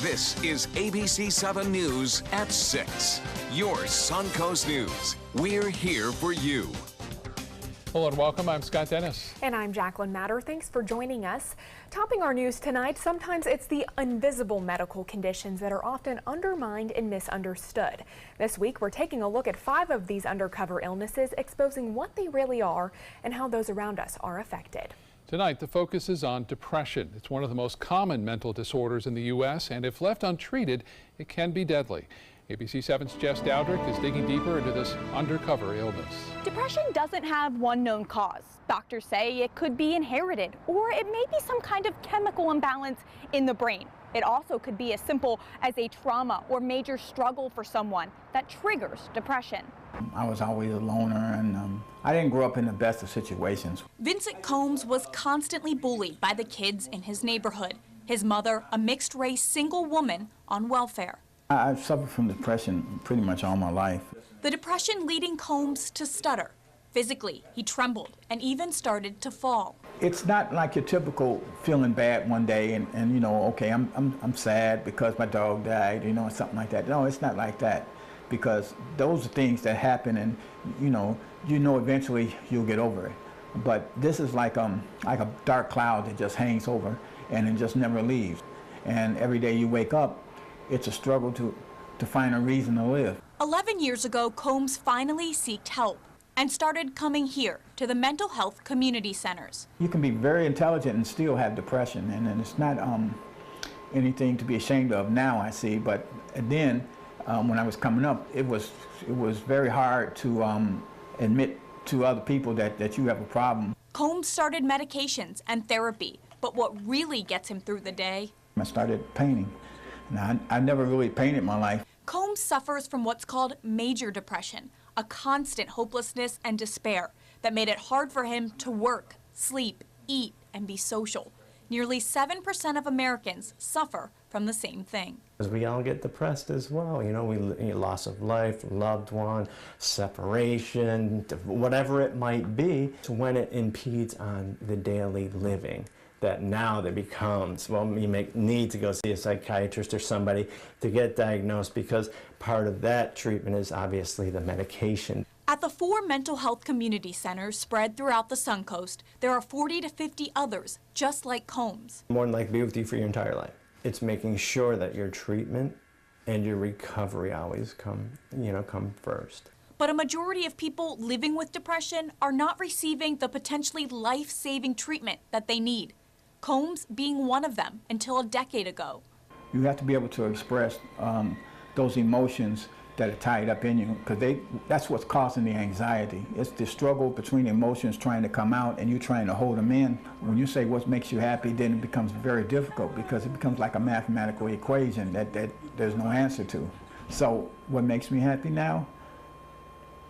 This is ABC7 News at 6. Your Suncoast News. We're here for you. Hello and welcome. I'm Scott Dennis. And I'm Jacqueline Matter. Thanks for joining us. Topping our news tonight, sometimes it's the invisible medical conditions that are often undermined and misunderstood. This week, we're taking a look at 5 of these undercover illnesses, exposing what they really are and how those around us are affected. Tonight, the focus is on depression. It's one of the most common mental disorders in the U.S., and if left untreated, it can be deadly. ABC7's Jess Dowdrick is digging deeper into this undercover illness. Depression doesn't have one known cause. Doctors say it could be inherited, or it may be some kind of chemical imbalance in the brain. It also could be as simple as a trauma or major struggle for someone that triggers depression. I was always a loner, and I didn't grow up in the best of situations. Vincent Combs was constantly bullied by the kids in his neighborhood. His mother, a mixed-race single woman on welfare. I've suffered from depression pretty much all my life. The depression leading Combs to stutter. Physically, he trembled and even started to fall. It's not like your typical feeling bad one day and you know, okay, I'm sad because my dog died, you know, something like that. No, it's not like that, because those are things that happen, and you know eventually you'll get over it. But this is like a dark cloud that just hangs over and it just never leaves. And every day you wake up, it's a struggle to find a reason to live. 11 years ago, Combs finally sought help and started coming here to the mental health community centers. You can be very intelligent and still have depression, and it's not anything to be ashamed of now, I see. But then, when I was coming up, it was very hard to admit to other people that you have a problem. Combs started medications and therapy, but what really gets him through the day? I started painting. Now, I never really painted my life. Combs suffers from what's called major depression, a constant hopelessness and despair that made it hard for him to work, sleep, eat, and be social. Nearly 7% of Americans suffer from the same thing. Because we all get depressed as well, you know, loss of life, loved one, separation, whatever it might be. So when it impedes on the daily living, that now that becomes, well, you need to go see a psychiatrist or somebody to get diagnosed, because part of that treatment is obviously the medication. At the 4 mental health community centers spread throughout the Suncoast, there are 40 to 50 others just like Combs. More than likely be with you for your entire life. It's making sure that your treatment and your recovery always come first. But a majority of people living with depression are not receiving the potentially life-saving treatment that they need. Combs being one of them until a decade ago. You have to be able to express those emotions that are tied up in you, because that's what's causing the anxiety. It's the struggle between emotions trying to come out and you trying to hold them in. When you say what makes you happy, then it becomes very difficult, because it becomes like a mathematical equation that there's no answer to. So what makes me happy now?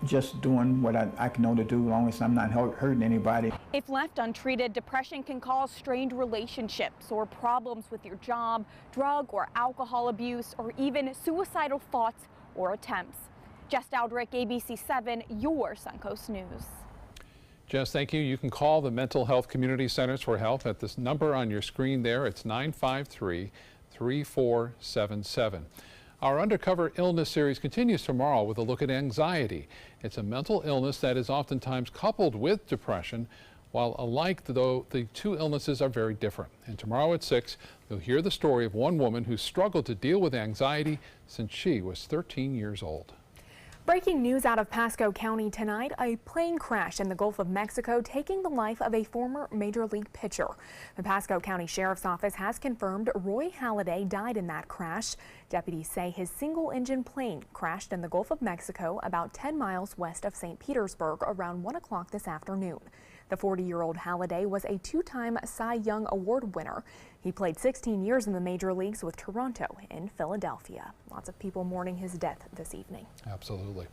Just doing what I can know to do, as long as I'm not hurting anybody. If left untreated, depression can cause strained relationships or problems with your job, drug or alcohol abuse, or even suicidal thoughts or attempts. Jess Dowdrick, ABC7, your Suncoast News. Jess, thank you. You can call the Mental Health Community Centers for help at this number on your screen there. It's 953-3477. Our Undercover Illness series continues tomorrow with a look at anxiety. It's a mental illness that is oftentimes coupled with depression. While alike, though, the 2 illnesses are very different. And tomorrow at 6, you'll hear the story of one woman who struggled to deal with anxiety since she was 13 years old. Breaking news out of Pasco County tonight, a plane crash in the Gulf of Mexico taking the life of a former Major League pitcher. The Pasco County Sheriff's Office has confirmed Roy Halladay died in that crash. Deputies say his single-engine plane crashed in the Gulf of Mexico about 10 miles west of St. Petersburg around 1 o'clock this afternoon. The 40-year-old Halladay was a 2-time Cy Young Award winner. He played 16 years in the major leagues with Toronto and Philadelphia. Lots of people mourning his death this evening. Absolutely.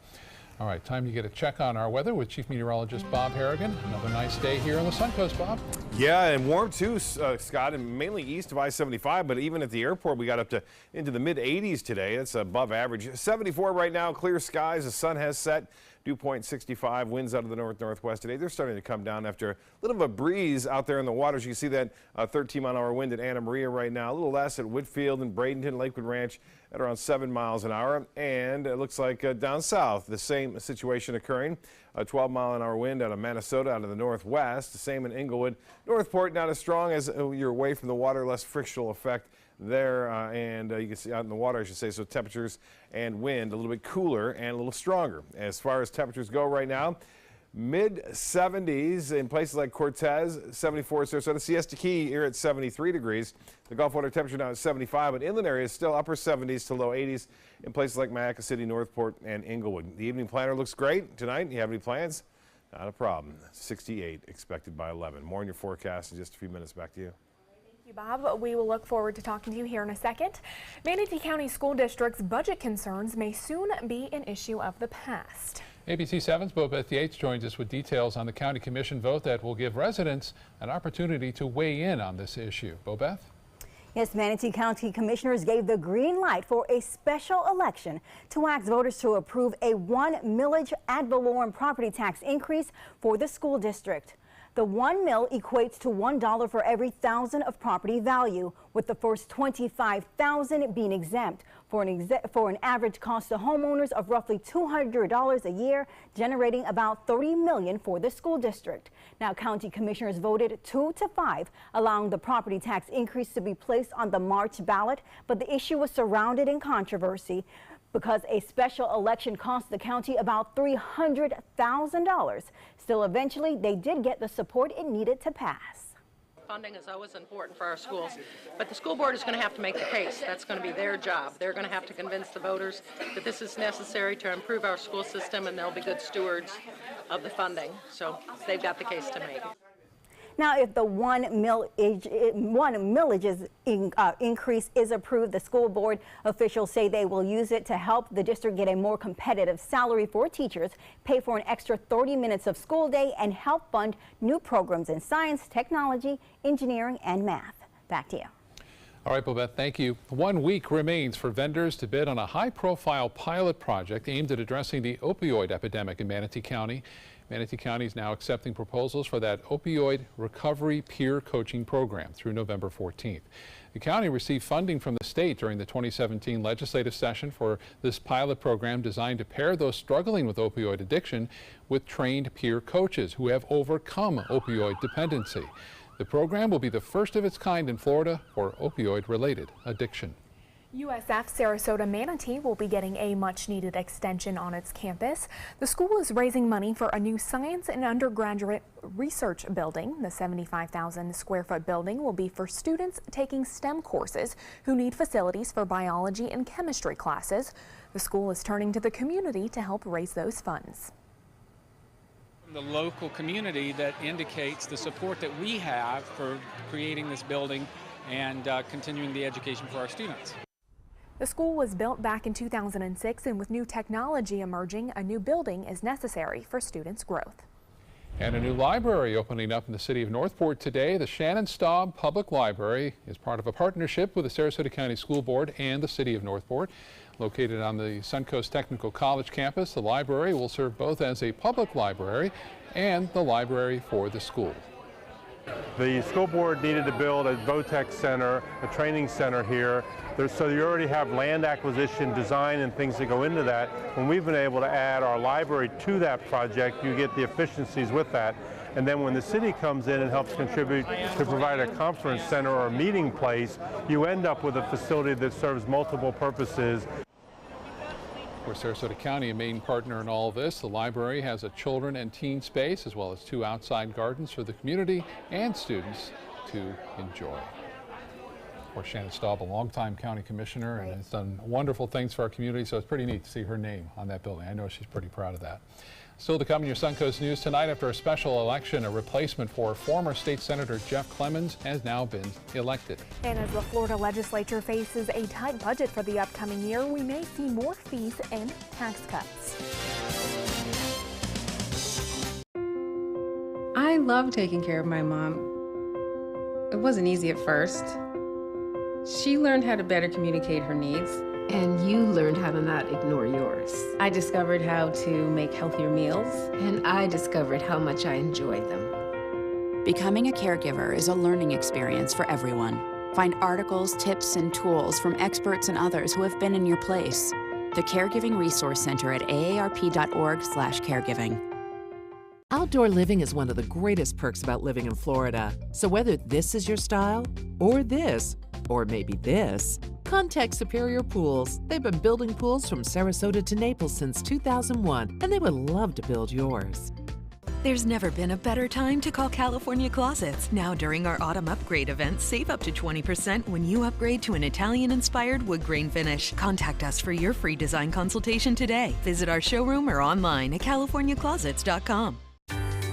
All right, time to get a check on our weather with Chief Meteorologist Bob Harrigan. Another nice day here on the Suncoast, Bob. Yeah, and warm too, Scott, and mainly east of I-75, but even at the airport we got up to into the mid-80s today. That's above average. 74 right now, clear skies, the sun has set. Dew point 65, winds out of the north-northwest today. They're starting to come down after a little of a breeze out there in the waters. You can see that 13-mile-an-hour wind at Anna Maria right now. A little less at Whitfield and Bradenton, Lakewood Ranch at around 7 miles an hour. And it looks like down south, the same situation occurring. A 12-mile-an-hour wind out of Minnesota, out of the northwest. The same in Inglewood. Northport, not as strong as you're away from the water, less frictional effect there, and you can see out in the water, I should say, so temperatures and wind a little bit cooler and a little stronger. As far as temperatures go right now, mid-70s in places like Cortez, 74 Sarasota, Siesta Key here at 73 degrees. The Gulf water temperature now is 75, but inland areas still upper 70s to low 80s in places like Mayaca City, Northport, and Inglewood. The evening planner looks great tonight. You have any plans? Not a problem. 68 expected by 11. More in your forecast in just a few minutes. Back to you. Thank you, Bob. We will look forward to talking to you here in a second. Manatee County School District's budget concerns may soon be an issue of the past. ABC7's Bobeth Yates joins us with details on the County Commission vote that will give residents an opportunity to weigh in on this issue. Bobeth? Yes, Manatee County Commissioners gave the green light for a special election to ask voters to approve a 1 millage ad valorem property tax increase for the school district. The 1 mil equates to $1 for every $1,000 of property value, with the first $25,000 being exempt for an average cost to homeowners of roughly $200 a year, generating about $30 million for the school district. Now, county commissioners voted 2-5, allowing the property tax increase to be placed on the March ballot, but the issue was surrounded in controversy because a special election cost the county about $300,000. Still, eventually, they did get the support it needed to pass. Funding is always important for our schools, but the school board is going to have to make the case. That's going to be their job. They're going to have to convince the voters that this is necessary to improve our school system, and they'll be good stewards of the funding. So they've got the case to make. Now, if the 1 millage increase is approved, the school board officials say they will use it to help the district get a more competitive salary for teachers, pay for an extra 30 minutes of school day, and help fund new programs in science, technology, engineering, and math. Back to you. All right, Bobeth, thank you. 1 week remains for vendors to bid on a high-profile pilot project aimed at addressing the opioid epidemic in Manatee County. Manatee County is now accepting proposals for that opioid recovery peer coaching program through November 14th. The county received funding from the state during the 2017 legislative session for this pilot program designed to pair those struggling with opioid addiction with trained peer coaches who have overcome opioid dependency. The program will be the first of its kind in Florida for opioid-related addiction. USF Sarasota Manatee will be getting a much-needed extension on its campus. The school is raising money for a new science and undergraduate research building. The 75,000 square foot building will be for students taking STEM courses who need facilities for biology and chemistry classes. The school is turning to the community to help raise those funds. The local community that indicates the support that we have for creating this building and continuing the education for our students. The school was built back in 2006, and with new technology emerging, a new building is necessary for students' growth. And a new library opening up in the city of Northport today. The Shannon Staub Public Library is part of a partnership with the Sarasota County School Board and the city of Northport. Located on the Suncoast Technical College campus, the library will serve both as a public library and the library for the school. The school board needed to build a VOTEC center, a training center here. So you already have land acquisition, design, and things that go into that. When we've been able to add our library to that project, you get the efficiencies with that. And then when the city comes in and helps contribute to provide a conference center or a meeting place, you end up with a facility that serves multiple purposes. For Sarasota County, a main partner in all of this, the library has a children and teen space as well as 2 outside gardens for the community and students to enjoy. Of course, Shannon Staub, a longtime county commissioner, and has done wonderful things for our community, so it's pretty neat to see her name on that building. I know she's pretty proud of that. Still to come in your Suncoast News tonight, after a special election, a replacement for former State Senator Jeff Clemens has now been elected. And as the Florida legislature faces a tight budget for the upcoming year, we may see more fees and tax cuts. love taking care of my mom. It wasn't easy at first. She learned how to better communicate her needs. And you learned how to not ignore yours. I discovered how to make healthier meals. And I discovered how much I enjoyed them. Becoming a caregiver is a learning experience for everyone. Find articles, tips, and tools from experts and others who have been in your place. The Caregiving Resource Center at aarp.org/caregiving. Outdoor living is one of the greatest perks about living in Florida. So whether this is your style, or this, or maybe this, contact Superior Pools. They've been building pools from Sarasota to Naples since 2001, and they would love to build yours. There's never been a better time to call California Closets. Now during our autumn upgrade event, save up to 20% when you upgrade to an Italian-inspired wood grain finish. Contact us for your free design consultation today. Visit our showroom or online at californiaclosets.com.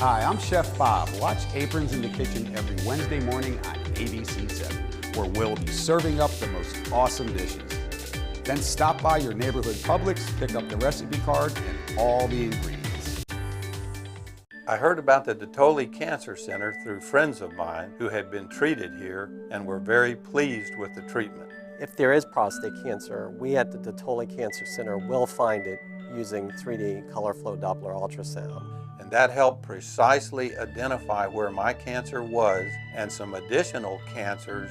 Hi, I'm Chef Bob. Watch Aprons in the Kitchen every Wednesday morning on ABC7, where we'll be serving up the most awesome dishes. Then stop by your neighborhood Publix, pick up the recipe card and all the ingredients. I heard about the Dotoli Cancer Center through friends of mine who had been treated here and were very pleased with the treatment. If there is prostate cancer, we at the Dotoli Cancer Center will find it using 3D color flow Doppler ultrasound. And that helped precisely identify where my cancer was and some additional cancers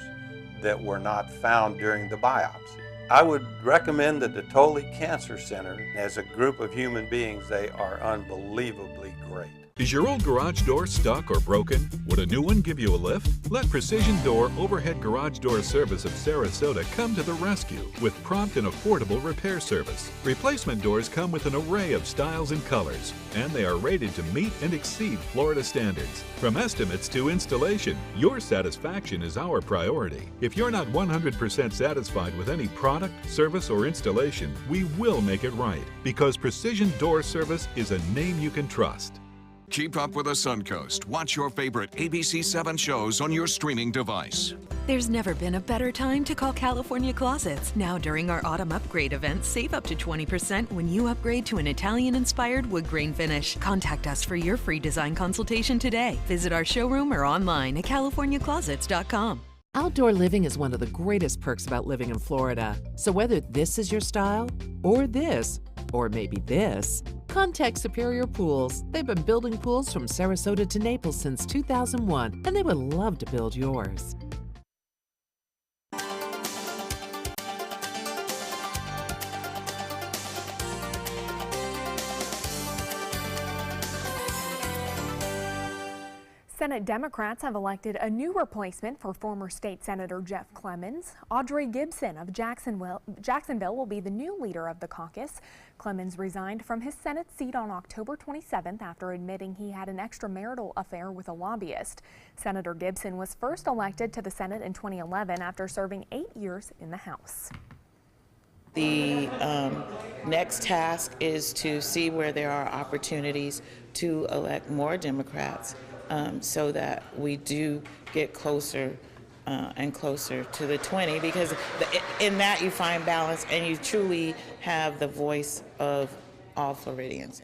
that were not found during the biopsy. I would recommend the Dotoli Cancer Center. As a group of human beings, they are unbelievably great. Is your old garage door stuck or broken? Would a new one give you a lift? Let Precision Door Overhead Garage Door Service of Sarasota come to the rescue with prompt and affordable repair service. Replacement doors come with an array of styles and colors, and they are rated to meet and exceed Florida standards. From estimates to installation, your satisfaction is our priority. If you're not 100% satisfied with any product, service, or installation, we will make it right, because Precision Door Service is a name you can trust. Keep up with the Suncoast. Watch your favorite ABC7 shows on your streaming device. There's never been a better time to call California Closets. Now during our autumn upgrade event, save up to 20% when you upgrade to an Italian-inspired wood grain finish. Contact us for your free design consultation today. Visit our showroom or online at californiaclosets.com. Outdoor living is one of the greatest perks about living in Florida. So whether this is your style, or this, or maybe this, contact Superior Pools. They've been building pools from Sarasota to Naples since 2001, and they would love to build yours. Senate Democrats have elected a new replacement for former State Senator Jeff Clemons. Audrey Gibson of Jacksonville will be the new leader of the caucus. Clemons resigned from his Senate seat on October 27th after admitting he had an extramarital affair with a lobbyist. Senator Gibson was first elected to the Senate in 2011 after serving 8 years in the House. The next task is to see where there are opportunities to elect more Democrats. So that we do get closer and closer to the 20, because in that you find balance and you truly have the voice of all Floridians.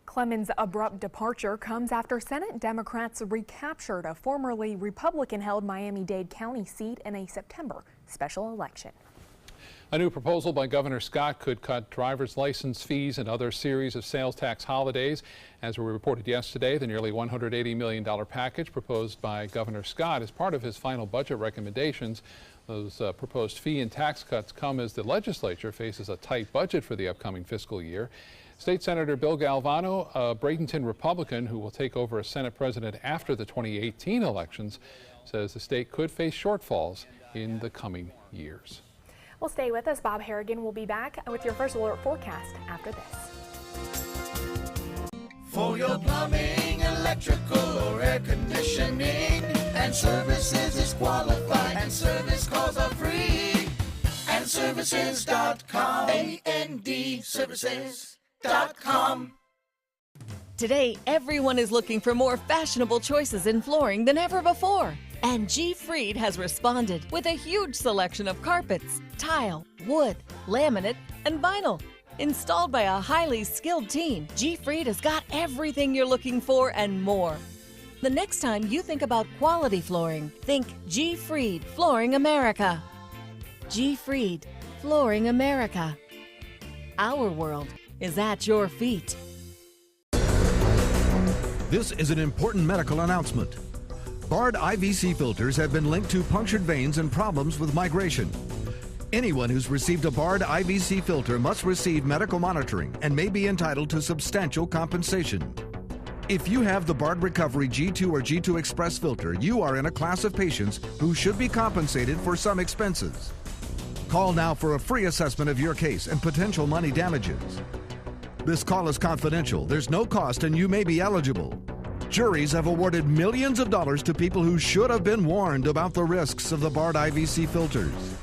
Clemons' abrupt departure comes after Senate Democrats recaptured a formerly Republican-held Miami-Dade County seat in a September special election. A new proposal by Governor Scott could cut driver's license fees and other series of sales tax holidays. As we reported yesterday, the nearly $180 million package proposed by Governor Scott is part of his final budget recommendations. Those proposed fee and tax cuts come as the legislature faces a tight budget for the upcoming fiscal year. State Senator Bill Galvano, a Bradenton Republican who will take over as Senate President after the 2018 elections, says the state could face shortfalls in the coming years. Well, stay with us. Bob Harrigan will be back with your first alert forecast after this. For your plumbing, electrical, or air conditioning, and services is qualified, and service calls are free. And services.com, A-N-D, services.com. Today, everyone is looking for more fashionable choices in flooring than ever before. And G. Fried has responded with a huge selection of carpets, tile, wood, laminate, and vinyl. Installed by a highly skilled team, G. Fried has got everything you're looking for and more. The next time you think about quality flooring, think G. Fried Flooring America. G. Fried Flooring America. Our world is at your feet. This is an important medical announcement. Bard IVC filters have been linked to punctured veins and problems with migration. Anyone who's received a Bard IVC filter must receive medical monitoring and may be entitled to substantial compensation. If you have the Bard Recovery G2 or G2 Express filter, you are in a class of patients who should be compensated for some expenses. Call now for a free assessment of your case and potential money damages. This call is confidential, there's no cost, and you may be eligible. Juries have awarded millions of dollars to people who should have been warned about the risks of the Bard IVC filters.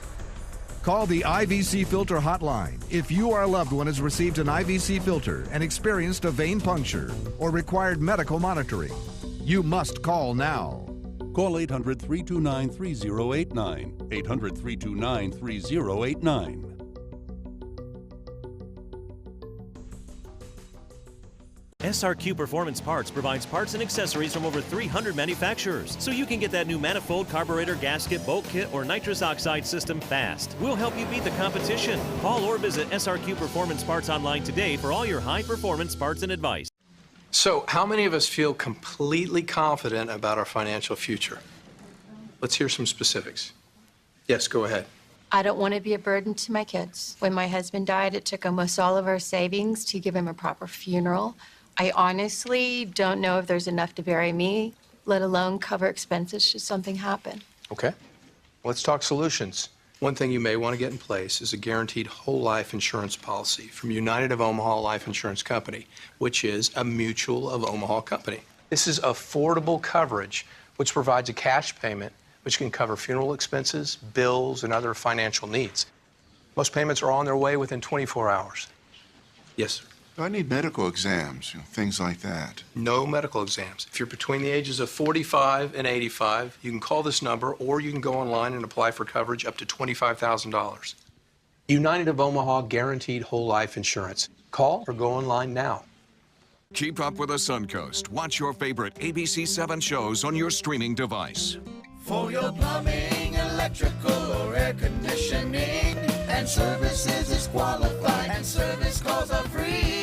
Call the IVC Filter Hotline if you or a loved one has received an IVC filter and experienced a vein puncture or required medical monitoring. You must call now. Call 800-329-3089, 800-329-3089. SRQ Performance Parts provides parts and accessories from over 300 manufacturers, so you can get that new manifold, carburetor, gasket, bolt kit, or nitrous oxide system fast. We'll help you beat the competition. Call or visit SRQ Performance Parts online today for all your high-performance parts and advice. So, how many of us feel completely confident about our financial future? Let's hear some specifics. Yes, go ahead. I don't want to be a burden to my kids. When my husband died, it took almost all of our savings to give him a proper funeral. I honestly don't know if there's enough to bury me, let alone cover expenses should something happen. Okay. Let's talk solutions. One thing you may want to get in place is a guaranteed whole life insurance policy from United of Omaha Life Insurance Company, which is a Mutual of Omaha company. This is affordable coverage, which provides a cash payment which can cover funeral expenses, bills, and other financial needs. Most payments are on their way within 24 hours. Yes, sir. I need medical exams, things like that. No medical exams. If you're between the ages of 45 and 85, you can call this number or you can go online and apply for coverage up to $25,000. United of Omaha Guaranteed Whole Life Insurance. Call or go online now. Keep up with the Suncoast. Watch your favorite ABC7 shows on your streaming device. For your plumbing, electrical, or air conditioning, and services is qualified, and service calls are free.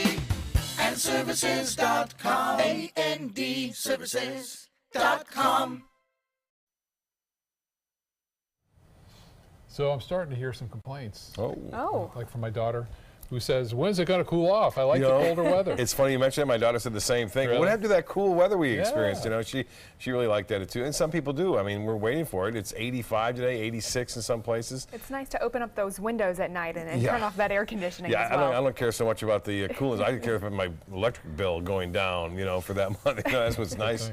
And services.com, A-N-D, services.com. So I'm starting to hear some complaints. Oh. Like from my daughter, who says, when's it going to cool off? I like the colder weather. It's funny you mentioned that. My daughter said the same thing. Really? What happened to that cool weather we experienced? She really liked that too. And some people do. I mean, we're waiting for it. It's 85 today, 86 in some places. It's nice to open up those windows at night and turn off that air conditioning as well. I don't care so much about the coolness. I care about my electric bill going down, for that month. That's what's nice.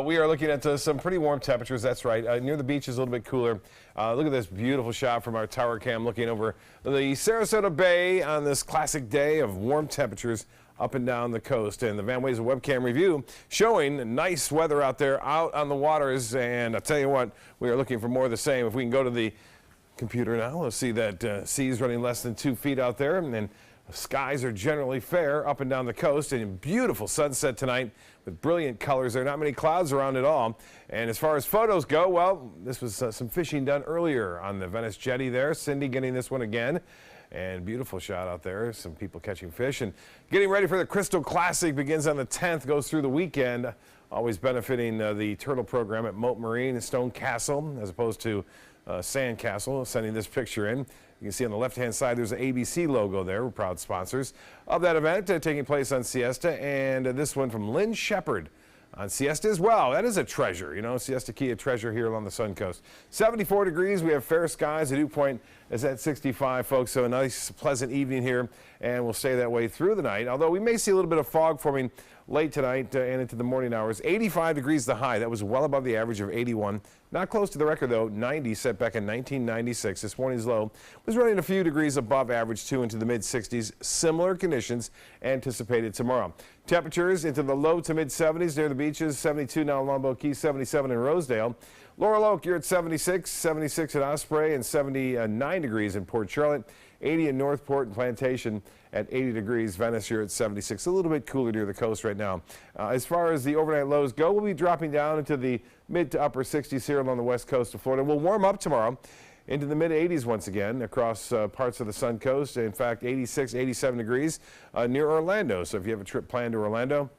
We are looking at some pretty warm temperatures. That's right. Near the beach is a little bit cooler. Look at this beautiful shot from our tower cam looking over the Sarasota Bay on this classic day of warm temperatures up and down the coast. And the Van Wezen webcam review showing nice weather out there out on the waters. And I'll tell you what, we are looking for more of the same. If we can go to the computer now, we'll see that seas running less than 2 feet out there. And then skies are generally fair up and down the coast, and beautiful sunset tonight with brilliant colors. There are not many clouds around at all. And as far as photos go, well, this was some fishing done earlier on the Venice Jetty there. Cindy getting this one again. And beautiful shot out there. Some people catching fish and getting ready for the Crystal Classic. Begins on the 10th, goes through the weekend. Always benefiting the turtle program at Moat Marine and Stone Castle as opposed to Sand Castle. Sending this picture in. You can see on the left-hand side, there's an ABC logo there. We're proud sponsors of that event taking place on Siesta. And this one from Lynn Shepard on Siesta as well. That is a treasure, Siesta Key, a treasure here along the Suncoast. 74 degrees. We have fair skies. The dew point is at 65, folks. So a nice, pleasant evening here, and we'll stay that way through the night. Although we may see a little bit of fog forming late tonight and into the morning hours. 85 degrees the high. That was well above the average of 81. Not close to the record, though. 90 set back in 1996. This morning's low was running a few degrees above average, too, into the mid-60s. Similar conditions anticipated tomorrow. Temperatures into the low to mid-70s near the beaches. 72 now in Longboat Key, 77 in Rosedale. Laurel Oak, you're at 76, 76 at Osprey, and 79 degrees in Port Charlotte, 80 in Northport and Plantation at 80 degrees. Venice, you're at 76, a little bit cooler near the coast right now. As far as the overnight lows go, we'll be dropping down into the mid to upper 60s here along the west coast of Florida. We'll warm up tomorrow into the mid 80s once again across parts of the Sun Coast. In fact, 86, 87 degrees near Orlando. So if you have a trip planned to Orlando,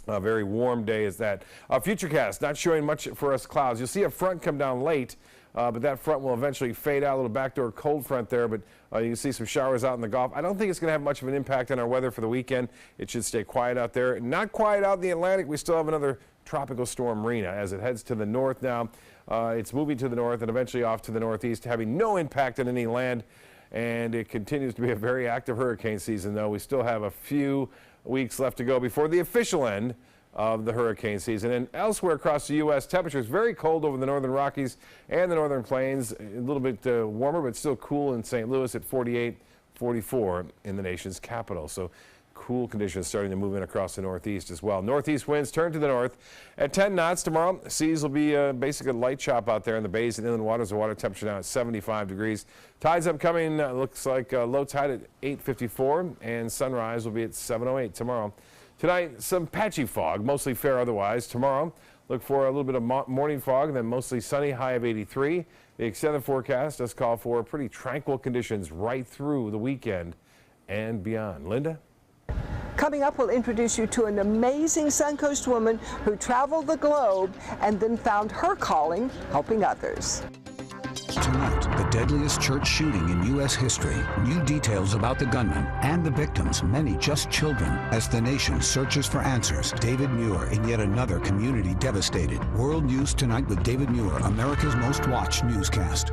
a very warm day is that. Futurecast, not showing much for us clouds. You'll see a front come down late, but that front will eventually fade out. A little backdoor cold front there, but you can see some showers out in the Gulf. I don't think it's going to have much of an impact on our weather for the weekend. It should stay quiet out there. Not quiet out in the Atlantic. We still have another tropical storm, Rena, as it heads to the north now. It's moving to the north and eventually off to the northeast, having no impact on any land. And it continues to be a very active hurricane season, though. We still have a few weeks left to go before the official end of the hurricane season. And elsewhere across the U.S., temperatures very cold over the northern Rockies and the northern plains. A little bit warmer, but still cool in St. Louis at 48, 44 in the nation's capital. So cool conditions starting to move in across the northeast as well. Northeast winds turn to the north at 10 knots tomorrow. Seas will be basically a light chop out there in the bays and inland waters. The water temperature now at 75 degrees. Tides upcoming, looks like low tide at 8:54 and sunrise will be at 7:08 tomorrow. Tonight, some patchy fog, mostly fair otherwise. Tomorrow, look for a little bit of morning fog and then mostly sunny, high of 83. The extended forecast does call for pretty tranquil conditions right through the weekend and beyond. Linda? Coming up, we'll introduce you to an amazing Suncoast woman who traveled the globe and then found her calling helping others. Tonight, the deadliest church shooting in U.S. history. New details about the gunman and the victims, many just children, as the nation searches for answers. David Muir in yet another community devastated. World News Tonight with David Muir, America's most watched newscast.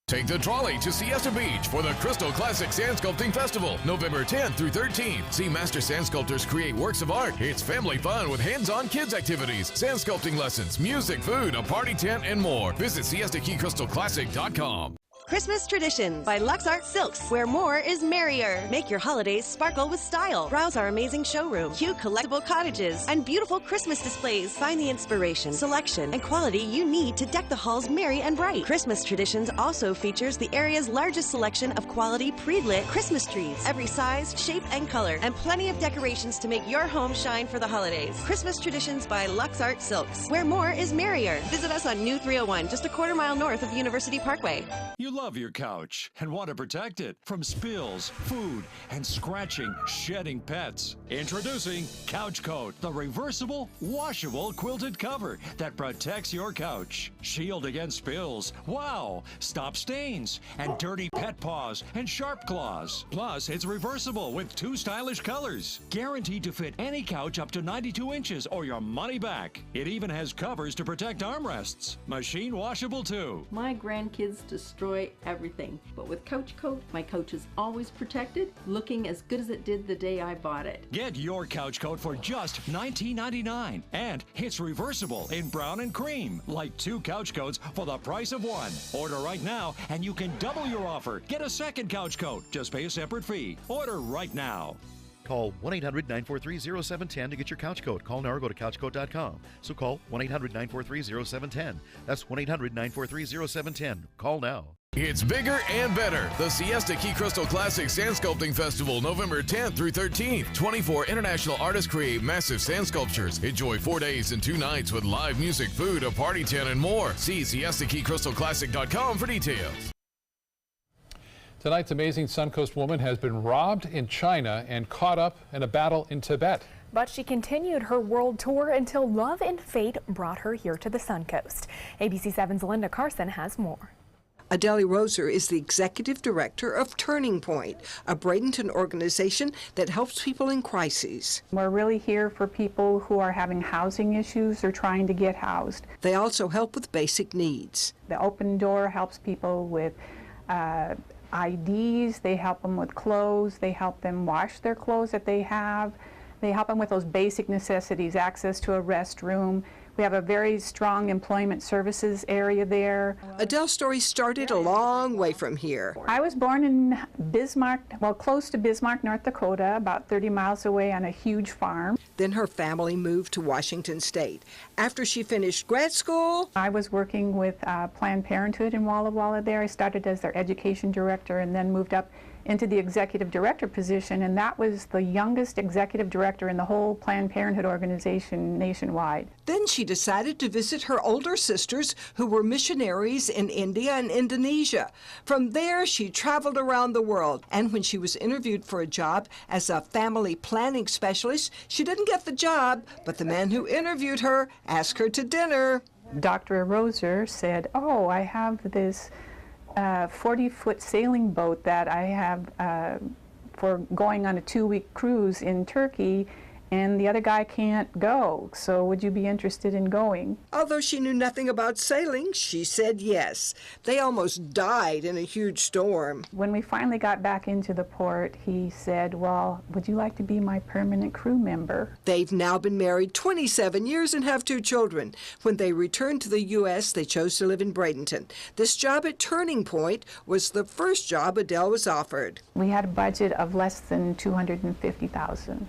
Take the trolley to Siesta Beach for the Crystal Classic Sand Sculpting Festival, November 10th through 13th. See master sand sculptors create works of art. It's family fun with hands-on kids activities, sand sculpting lessons, music, food, a party tent, and more. Visit SiestaKeyCrystalClassic.com. Christmas Traditions by Lux Art Silks, where more is merrier. Make your holidays sparkle with style. Browse our amazing showroom, cute collectible cottages, and beautiful Christmas displays. Find the inspiration, selection, and quality you need to deck the halls merry and bright. Christmas Traditions also features the area's largest selection of quality pre-lit Christmas trees, every size, shape, and color, and plenty of decorations to make your home shine for the holidays. Christmas Traditions by Lux Art Silks, where more is merrier. Visit us on New 301, just a quarter-mile north of University Parkway. You love your couch and want to protect it from spills, food, and scratching, shedding pets. Introducing Couch Coat, the reversible, washable quilted cover that protects your couch. Shield against spills. Wow! Stop stains and dirty pet paws and sharp claws. Plus, it's reversible with 2 stylish colors. Guaranteed to fit any couch up to 92 inches or your money back. It even has covers to protect armrests. Machine washable too. My grandkids destroy everything, but with Couch Coat, my couch is always protected, looking as good as it did the day I bought it. Get your Couch Coat for just $19.99, and it's reversible in brown and cream, like 2 couch coats for the price of 1. Order right now, and you can double your offer. Get a second Couch Coat. Just pay a separate fee. Order right now. Call 1-800-943-0710 to get your couch coat. Call now or go to couchcoat.com. So call 1-800-943-0710. That's 1-800-943-0710. Call now. It's bigger and better. The Siesta Key Crystal Classic Sand Sculpting Festival, November 10th through 13th. 24 international artists create massive sand sculptures. Enjoy 4 days and 2 nights with live music, food, a party tent, and more. See SiestaKeyCrystalClassic.com for details. Tonight's amazing Suncoast woman has been robbed in China and caught up in a battle in Tibet. But she continued her world tour until love and fate brought her here to the Suncoast. ABC7's Linda Carson has more. Adele Roser is the executive director of Turning Point, a Bradenton organization that helps people in crises. We're really here for people who are having housing issues or trying to get housed. They also help with basic needs. The Open Door helps people with IDs, they help them with clothes, they help them wash their clothes that they have, they help them with those basic necessities, access to a restroom. We have a very strong employment services area there. Adele's story started a long way from here. I was born in Bismarck, well, close to Bismarck, North Dakota, about 30 miles away on a huge farm. Then her family moved to Washington State. After she finished grad school, I was working with Planned Parenthood in Walla Walla there. I started as their education director and then moved up into the executive director position, and that was the youngest executive director in the whole Planned Parenthood organization nationwide. Then she decided to visit her older sisters who were missionaries in India and Indonesia. From there, she traveled around the world, and when she was interviewed for a job as a family planning specialist, she didn't get the job, but the man who interviewed her asked her to dinner. Dr. Roser said, "Oh, I have this 40-foot sailing boat that I have for going on a 2-week cruise in Turkey, and the other guy can't go, so would you be interested in going?" Although she knew nothing about sailing, she said yes. They almost died in a huge storm. When we finally got back into the port, he said, "Well, would you like to be my permanent crew member?" They've now been married 27 years and have 2 children. When they returned to the U.S., they chose to live in Bradenton. This job at Turning Point was the first job Adele was offered. We had a budget of less than $250,000.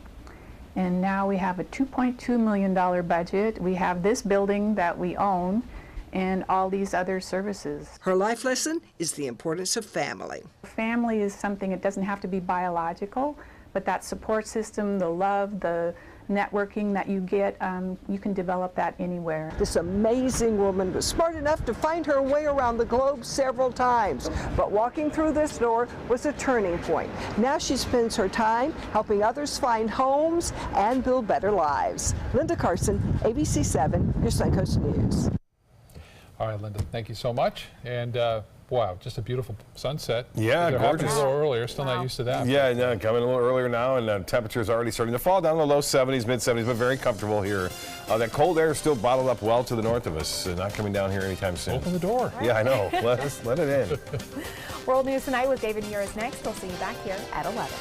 And now we have a $2.2 million budget. We have this building that we own and all these other services. Her life lesson is the importance of family. Family is something, it doesn't have to be biological, but that support system, the love, the networking that you get, you can develop that anywhere. This amazing woman was smart enough to find her way around the globe several times, but walking through this door was a turning point. Now she spends her time helping others find homes and build better lives. Linda Carson, ABC7, your Suncoast News. All right, Linda, thank you so much. And wow, just a beautiful sunset. Yeah, They're gorgeous. happening a little earlier, still not used to that. Yeah, no, coming a little earlier now, and temperatures already starting to fall down to the low 70s, mid 70s, but very comfortable here. That cold air is still bottled up well to the north of us, not coming down here anytime soon. Open the door. Yeah, I know. Let it in. World News Tonight with David Muir is next. We'll see you back here at 11.